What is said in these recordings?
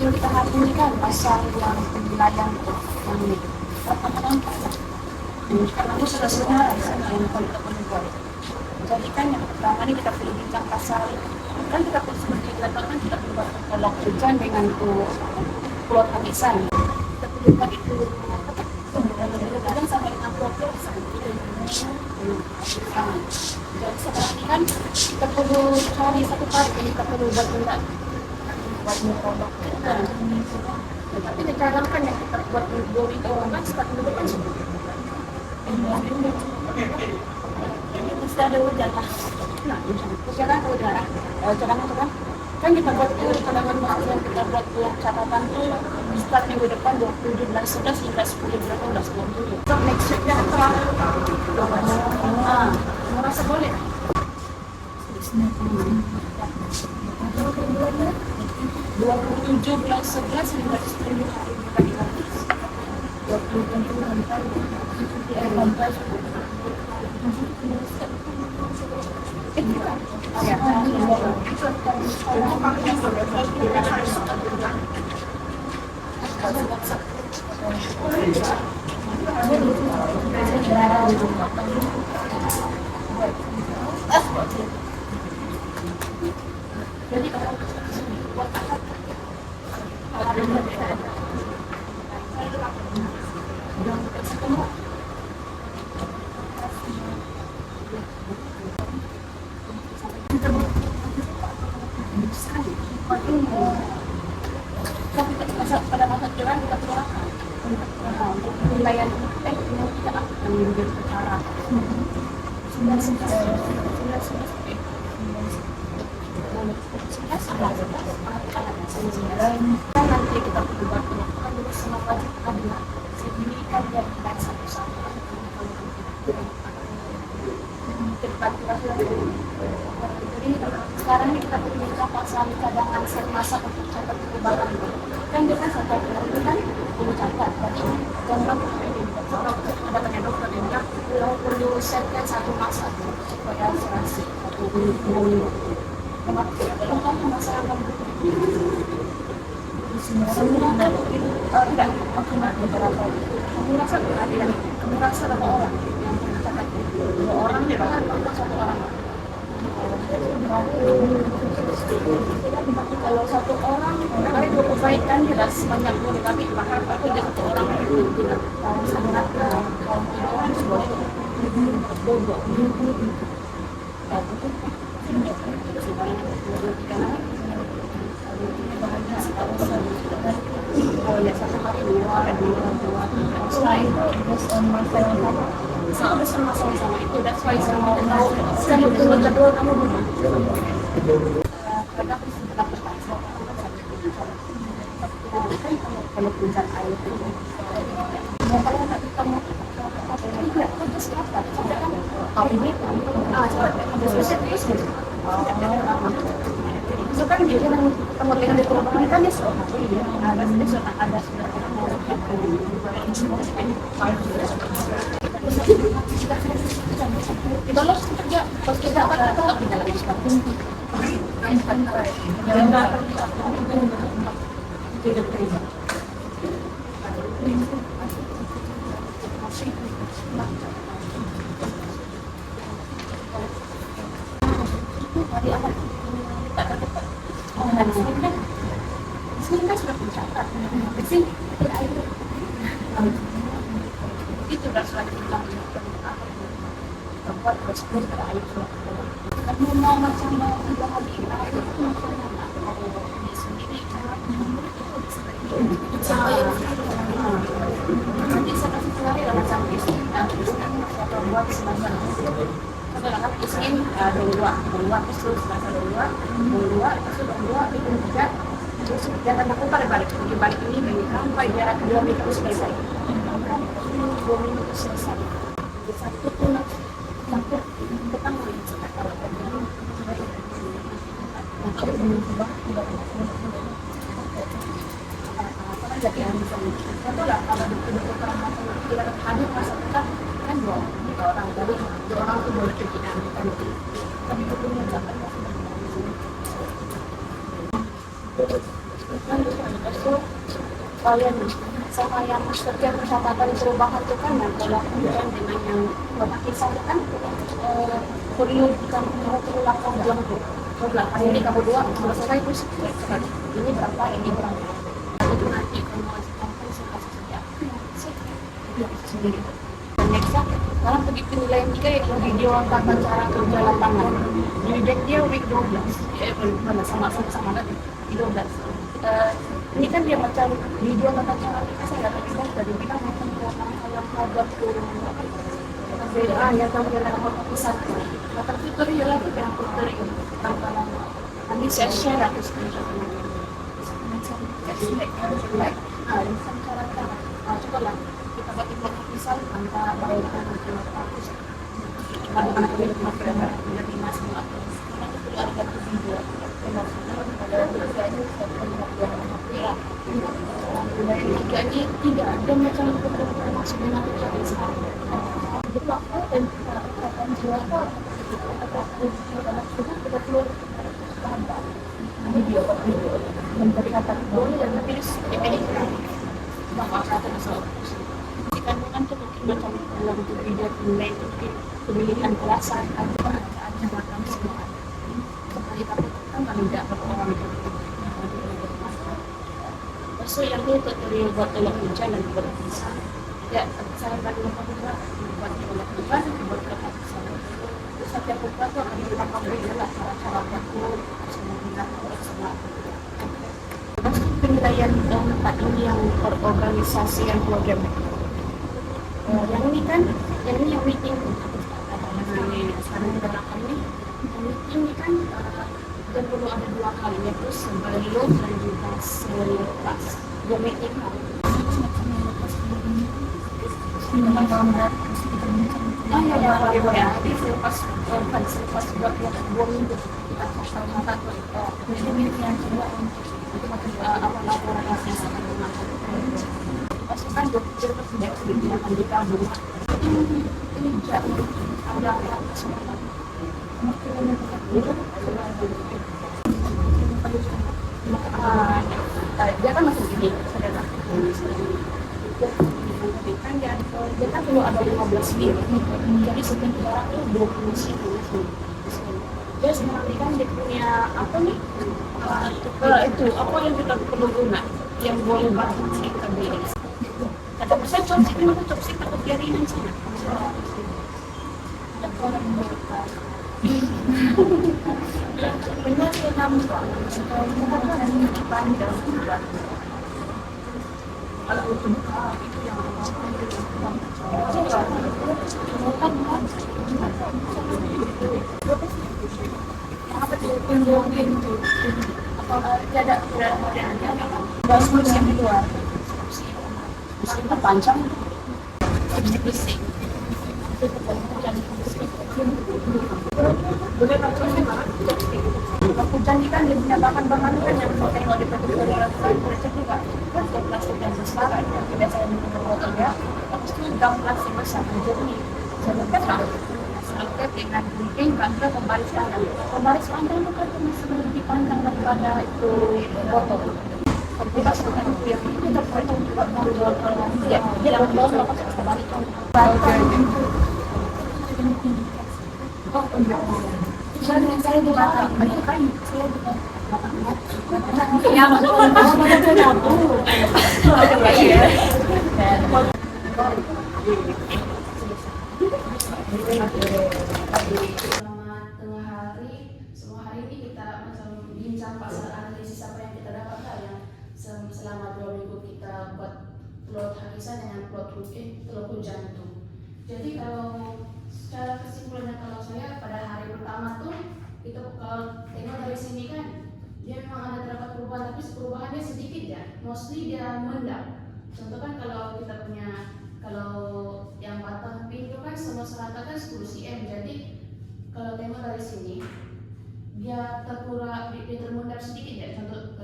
yang kita hari ini kan pasal yang wilayah yang ini. Kan aku sudah sebenarnya yang kita perlu buat. Jadi kan yang pertama ini kita perlu bincang pasal kan kita perlu seperti kita tahu kan kita perlu buat kolom hujan dengan itu keluar habisan. Kita perlu buat itu kadang sampai 60%. Jadi sekarang ini kan kita perlu cari satu kali yang kita perlu buat benda buat kolom. Tapi kadang kan yang kita buat dua itu kan start dulu kan mesti ada hujan lah. Nah, sekarang udara, cadangan itu kan kita buat itu cadangan yang kita buat yang catatan tuh start minggu depan 27 bulan 11 hingga 10 bulan 20. So next week dah terang. Merasa boleh. 27 bulan 11 hingga 10 hari bulan jadi kalau buat apa? Pada masa jalan kita perlukan untuk wilayah ini kita akan menjadi secara nanti kita perlu buat penyesuaian dulu semua wajib adalah signifikan dan tidak satu-satu jadi sekarang ini kita perlu pasal cadangan set masa untuk catat perubahan kan dia kan satu hari kan perlu catat jadi jangan ada banyak dokter yang bilang kalau perlu setkan satu masa supaya asuransi atau bulan kenapa masyarakat sebenarnya tidak maksimal beberapa kamu rasa keadilan kamu rasa berapa orang yang mencatat 2 orang di bahkan satu orang kalau satu orang kali 2 kebaikan jelas banyak boleh tapi bahkan aku jadi satu orang tidak sangat kaum orang boleh bodoh oh ya satu hari 2 selain sama sama itu that's why saya mau tahu saya mau tunggu jadwal kamu dulu karena aku sudah berpaksa kalau hujan air itu kalau nggak ketemu tidak terus apa ini itu kan dia ketemu dengan di perubahan kan dia ada kita lolos kerja pas kita tetap di dalam tidak terima hari apa tak dapat sini kan sudah mencatat di sini tidak ada itu sudah bilang buat berspon pada air kamu mau macam mau 3 hari air itu macamnya sendiri nanti saya kasih sehari lah macam ini atau buat semasa adalah iskin dua terus semasa dua terus itu juga terus jangan aku balik ini sampai jarak 2 minggu selesai 2 minggu selesai satu pun satu petang jadi yang bisa itu lah kalau betul-betul tidak hadir masa kita kan 2 orang jadi 2 orang itu boleh kegiatan tapi kemudian sampai Lepas tu kalian sama yang setiap persahabatan perubahan itu kan, nah kalau kemudian dengan yang bapak kisah itu kan perlu kamu terulang kamu bilang tuh berulang hari ini kamu dua sudah selesai terus ini berapa ini berapa itu nanti kamu kasih tahu saya kasih saja dia sendiri. Dan next sekarang pergi penilaian 3 yaitu video tata cara kerja lapangan. Jadi dia week 12 sama nanti di 12. Ini kan dia macam video tata cara kita, saya nggak tahu dari bilang macam yang produk turun beda ya tahu dia lagi pesan atau tutorial lagi yang tutorial tentang nanti saya share aku screenshot macam like macam cara-cara coba lah kita buat pesan antara baik dan bagus anak-anak itu makin lebih masuk atau nanti perlu ada satu video budaya tiga ini tidak ada macam maksud dengan Jepang dan akan Jawa kita keluar video mencari kata boleh dan tapi ini bahwa kata soal kandungan itu mungkin macam dalam video nilai itu pemilihan kelasan ada macam semua sekali tapi kan tidak orang itu so yang ini tutorial buat tolak hujan dan buat bisa ya saya bagi buat tolak hujan buat tolak hujan terus setiap buka tuh akan ditambah lah cara-cara baku semua terus penilaian yang tempat ini yang organisasi yang program yang ini kan yang ini yang meeting ini sekarang kita lakukan ini yang meeting ini kan dan perlu ada 2 kali yaitu sebelum dan juga selepas dua meeting ya selepas buat 2 minggu kita pasang jadi meeting yang kedua itu macam laporan hasil pasukan dokter tidak akan dikabur ini jauh ada semua dia kan masih gini dia kan perlu ada 15 film jadi setiap orang itu 20 film dia sebenarnya kan dia punya apa nih itu apa yang kita perlu guna yang boleh bantu kita beli kata saya chopstick ini aku chopstick takut jarinan sana ada orang mereka benar dia nampak bukan dipandang kalau itu yang apa itu atau tidak basmus yang keluar itu panjang bisik hujan ini kan dia punya bahan-bahan kan yang tengok di petugas mereka juga kan plastik yang besar yang biasanya di botol ya terus itu gam plastik besar jernih jadi kan sampai dengan bikin kantor pembaris pandang itu kan masih lebih panjang daripada itu botol kita sudah yang itu terpotong juga menjual ya dia botol lepas kembali saya di mata itu kan saya yang Selamat tengah hari. Semua hari ini kita macam bincang pasal analisis apa yang kita dapat yang selama 2 minggu kita buat plot hakisan dengan plot hujan itu. Jadi kalau secara kesimpulannya kalau saya pada hari pertama tuh itu kalau tengok dari sini kan dia memang ada terdapat perubahan tapi perubahannya sedikit ya, mostly dia mendap. Contoh kan kalau kita punya kalau yang batang pin itu kan semua serata kan 10 cm, jadi kalau tengok dari sini dia terkurang, dia termendap sedikit ya. Contoh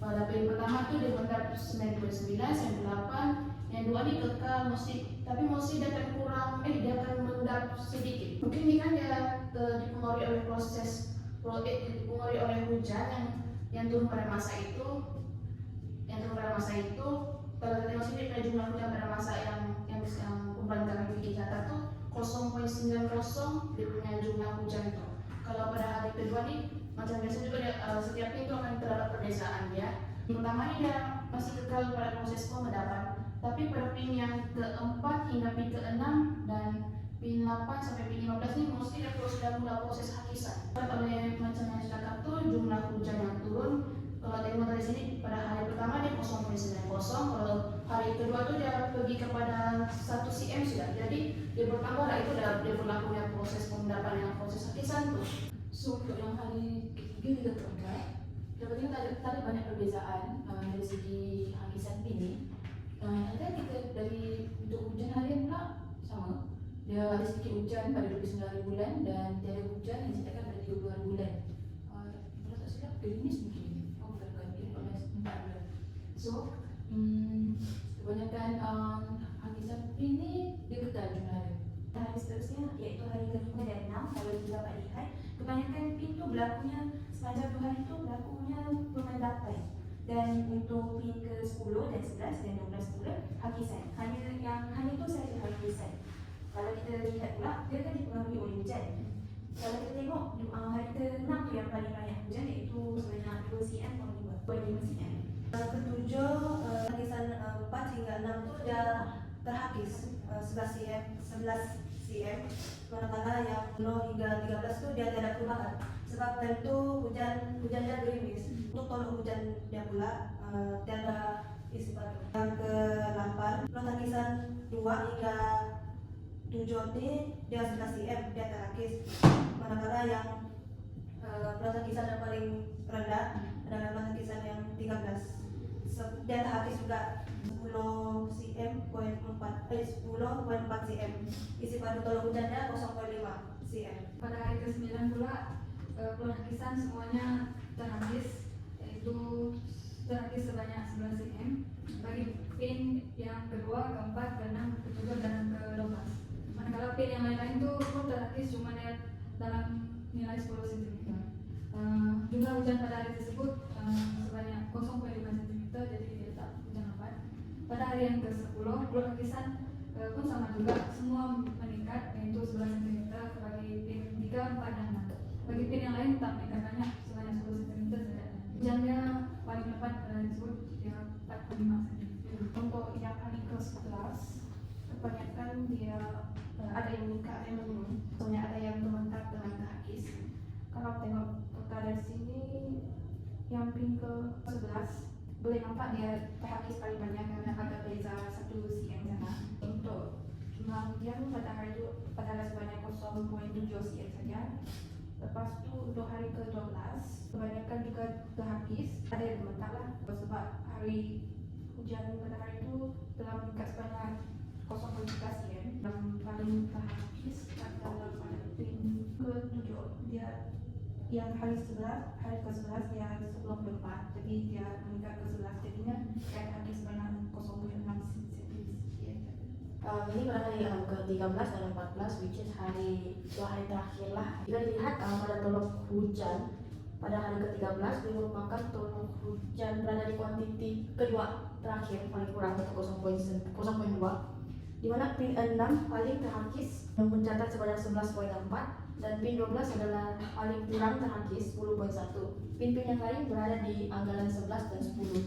pada pin pertama tuh dia mendap 99, 98, yang dua ini kekal tapi mesti dia akan kurang, dia akan mendap sedikit. Mungkin ini kan dia dipengaruhi oleh proses dipengaruhi oleh hujan yang turun pada masa itu. itu pada masa itu, kalau kita tengok sini pada jumlah hujan pada masa yang kumpulan kami catat tuh 0,90 dia punya jumlah hujan itu. Kalau pada hari kedua nih macam biasa juga dia, setiap itu akan terdapat perbedaan ya. Pertama ini dia masih kekal pada proses pemedapan, tapi pada pin yang keempat hingga pin keenam dan pin 8 sampai pin 15 ini mesti dia sudah mulai proses hakisan. Oleh macam yang cakap tuh jumlah hujan yang turun. Kalau tengok dari sini pada hari pertama dia 0,90, kalau hari kedua tuh dia pergi kepada 1 cm sudah. Jadi dia bertambah lah, itu dia berlakunya proses pemedapan yang proses hakisan tuh. So untuk yang hari ketiga dan keempat, dapatnya tak ada banyak perbezaan dari segi hakisan ini. Ada kita dari untuk hujan harian pula sama. Dia ada sedikit hujan pada 29 hari bulan dan tiada hujan yang dinyatakan pada 30 hari bulan. Kalau tak silap gerimis mungkin. So, kebanyakan hakisan ini dia kekal jumlahnya. Hari seterusnya iaitu hari kelima dan 6, kalau kita dapat lihat kebanyakan pin tu berlakunya sepanjang 2 hari tu berlakunya pemandapan. Dan untuk pin ke-10 dan 11 dan 12 pula hakisan. Hanya itu saja hakisan. Kalau kita lihat pula dia akan dipengaruhi oleh hujan. Kalau kita tengok hari ke-6 tu yang paling banyak hujan iaitu sebanyak 2 cm atau 5 cm. Ketujuh, hakisan 4 hingga 6 tu dia terhakis 11 cm, manakala yang 0 hingga 13 tu dia tidak ada perubahan sebab tentu hujan dia gerimis. Untuk tolong hujan dia pula tiada isi padu. Yang ke-8, hakisan 2 hingga 7 ni dia 11 cm, dia terhakis, manakala yang hakisan yang paling rendah adalah hakisan yang 13. Dia terhakis juga 10 cm, 10,4 cm. Isi padu tolong hujannya 0,5 cm. Pada hari ke-9 pula, hakisan semuanya terhakis, yaitu terhakis sebanyak 11 cm. Bagi pin yang kedua, keempat, keenam, ketujuh, dan ke-12. Manakala pin yang lain-lain itu pun terhakis cuma dalam nilai 10 cm. Jumlah hujan pada hari tersebut sebanyak 0,5 cm, jadi dia tak hujan lebat. Pada hari yang ke-10, hakisan pun sama juga, semua meningkat, yaitu 11 cm bagi pin 3, 4, dan 6. Bagi pin yang lain tak meningkat banyak, sebanyak 10 cm saja. Hujannya paling lebat pada hari tersebut, dia 45 cm. Untuk yang hari ke-11, kebanyakan dia ada yang meningkat, ada yang menurun. Soalnya ada yang sementara dengan terhakis. Kalau tengok total dari sini, yang pin ke-11 boleh nampak dia terhakis paling banyak karena agak beza 1 cm sana. Untuk jumlah hujan pada hari itu adalah sebanyak 0,7 cm saja. Lepas tu untuk hari ke-12 kebanyakan juga terhakis, ada yang sementara lah sebab hari hujan pada hari itu telah meningkat sebanyak 0,3 cm. Yang paling terhakis adalah pada pin ke-7, dia yang hari ke-11 dia sebelum ke-4, jadi dia meningkat ke-11, jadinya dia habis sebanyak 0,6 cm. Ini pada hari ke-13 dan 14, which is dua hari terakhir lah. Jika dilihat pada tolok hujan pada hari ke-13 dia merupakan tolok hujan berada di kuantiti kedua terakhir, paling kurang yaitu 0,2, di mana pin 6 paling terhakis yang mencatat sebanyak 11,4 dan pin 12 adalah paling kurang terhakis 10,1. Pin-pin yang lain berada di anggaran 11 dan 10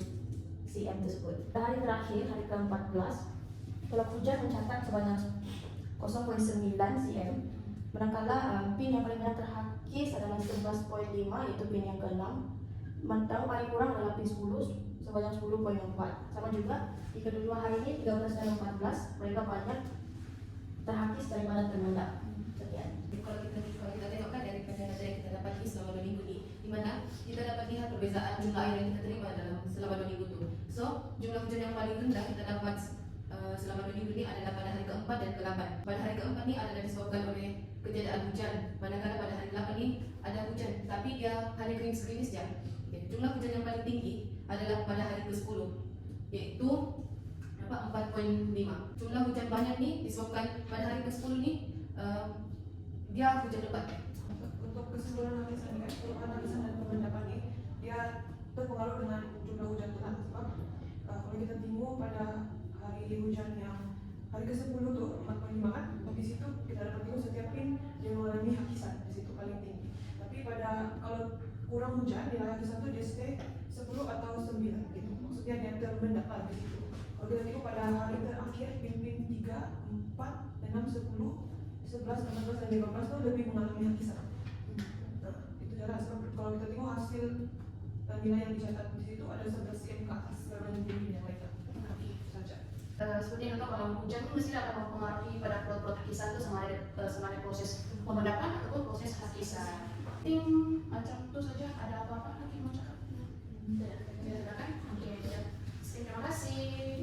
cm tersebut. Pada hari terakhir, hari ke-14, tolok hujan mencatat sebanyak 0,9 cm, manakala pin yang paling banyak terhakis adalah 11,5, yaitu pin yang ke-6. Manakala paling kurang adalah pin 10 sebanyak 10,4. Sama juga di kedua hari ini 13 dan 14 mereka banyak terhakis daripada termendak. Sekian. Kalau kita tengok kan dari data yang kita dapat ini selama 2 minggu ni, di mana kita dapat lihat perbezaan jumlah air yang kita terima dalam selama 2 minggu tu. So jumlah hujan yang paling rendah kita dapat selama 2 minggu ni adalah pada hari ke-4 dan ke-8. Pada hari ke-4 ni adalah disebabkan oleh ketiadaan hujan, manakala pada hari ke-8 ni ada hujan, tapi dia hanya gerimis-gerimis saja. Jumlah hujan yang paling tinggi adalah pada hari ke-10, iaitu 4,5. Jumlah hujan banyak ni disebabkan pada hari ke-10 ni dia hujan lebat. Untuk keseluruhan hakisan dan pemandapan ini dia terpengaruh dengan jumlah hujan telah. Sebab kalau kita tengok pada hari hujan yang hari ke-10 tuh 4.5 kan, di situ kita dapat tengok setiap pin dia mengalami hakisan di situ paling tinggi. Tapi pada kalau kurang hujan nilai hakisan tuh dia stay 10 atau 9 gitu. Maksudnya dia terbendak lah di situ. Kalau kita tengok pada hari terakhir pin-pin 3, 4, 6, 10, 11, 14, dan 15 tuh lebih mengalami hakisan. Nah, itu jelas. Kalau kita tengok hasil nilai yang dicatat di situ ada 11 cm ke atas dibanding pin yang lainnya. Saja. Seperti yang tahu kalau hujan itu mesti akan mempengaruhi pada plot hakisan itu sama ada proses pembedakan ataupun proses hakisan. Tim macam itu saja. Ada apa-apa lagi mau cakap? Tidak kan? Oke, terima kasih.